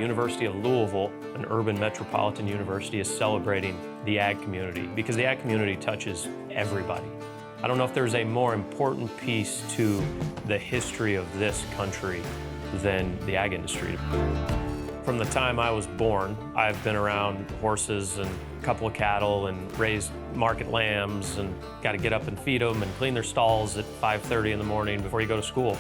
University of Louisville, an urban metropolitan university, is celebrating the ag community because the ag community touches everybody. I don't know if there's a more important piece to the history of this country than the ag industry. From the time I was born, I've been around horses and a couple of cattle and raised market lambs and got to get up and feed them and clean their stalls at 5:30 in the morning before you go to school.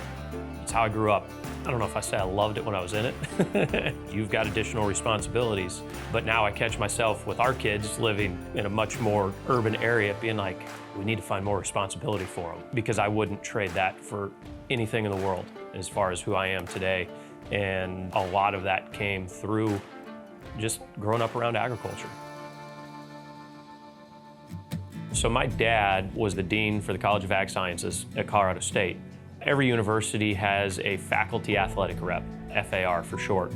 It's how I grew up. I don't know if I say I loved it when I was in it. You've got additional responsibilities, but now I catch myself with our kids living in a much more urban area being like, we need to find more responsibility for them because I wouldn't trade that for anything in the world as far as who I am today. And a lot of that came through just growing up around agriculture. So my dad was the dean for the College of Ag Sciences at Colorado State. Every university has a faculty athletic rep, FAR for short.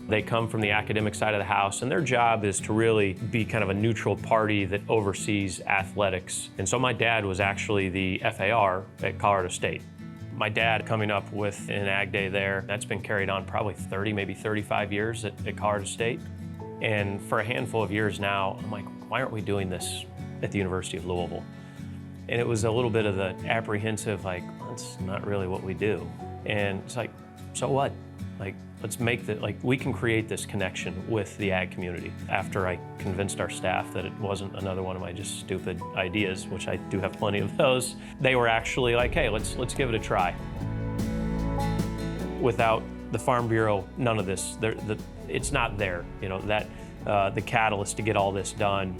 They come from the academic side of the house, and their job is to really be kind of a neutral party that oversees athletics. And so my dad was actually the FAR at Colorado State. My dad coming up with an ag day there, that's been carried on probably 30, maybe 35 years at Colorado State. And for a handful of years now, I'm like, why aren't we doing this at the University of Louisville? And it was a little bit of the apprehensive, like, that's not really what we do. And it's like, so what? Like, let's make that, like, we can create this connection with the ag community. After I convinced our staff that it wasn't another one of my just stupid ideas, which I do have plenty of those, they were actually like, hey, let's give it a try. Without the Farm Bureau, none of this, it's not there, you know, that the catalyst to get all this done.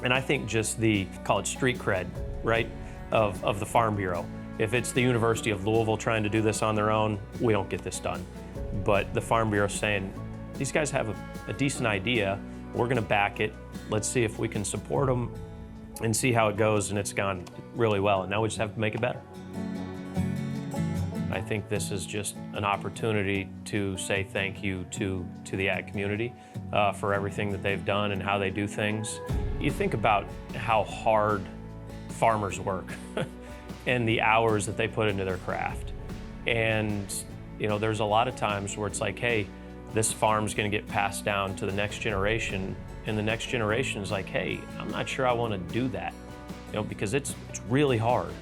And I think just the, call it street cred, right, of the Farm Bureau. If it's the University of Louisville trying to do this on their own, we don't get this done. But the Farm Bureau saying, these guys have a decent idea, we're gonna back it, let's see if we can support them and see how it goes, and it's gone really well, and now we just have to make it better. I think this is just an opportunity to say thank you to the ag community for everything that they've done and how they do things. You think about how hard farmers work and the hours that they put into their craft. And you know, there's a lot of times where it's like, hey, this farm's gonna get passed down to the next generation, and the next generation is like, hey, I'm not sure I wanna do that, you know, because it's really hard.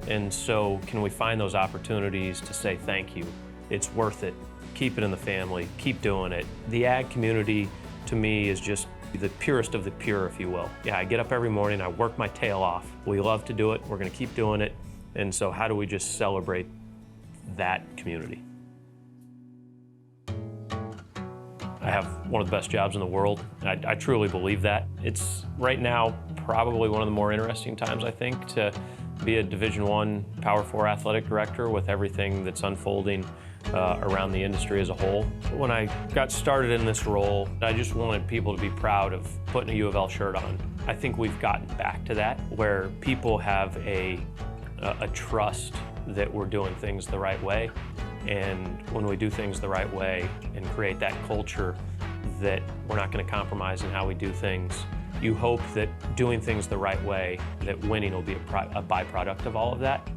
And so can we find those opportunities to say thank you? It's worth it. Keep it in the family, keep doing it. The ag community, to me, is just the purest of the pure, if you will. Yeah, I get up every morning, I work my tail off. We love to do it, we're gonna keep doing it. And so how do we just celebrate that community? I have one of the best jobs in the world. I truly believe that. It's right now probably one of the more interesting times, I think, to be a Division I Power 4 athletic director with everything that's unfolding around the industry as a whole. When I got started in this role, I just wanted people to be proud of putting a U of L shirt on. I think we've gotten back to that, where people have a trust that we're doing things the right way. And when we do things the right way and create that culture that we're not going to compromise in how we do things, you hope that doing things the right way, that winning will be a byproduct of all of that.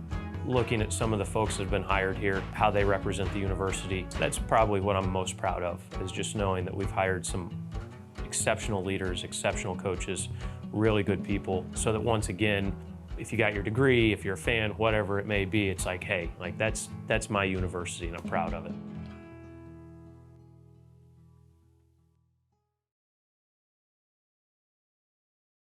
Looking at some of the folks that have been hired here, how they represent the university, that's probably what I'm most proud of, is just knowing that we've hired some exceptional leaders, exceptional coaches, really good people, so that once again, if you got your degree, if you're a fan, whatever it may be, it's like, hey, like that's my university and I'm proud of it.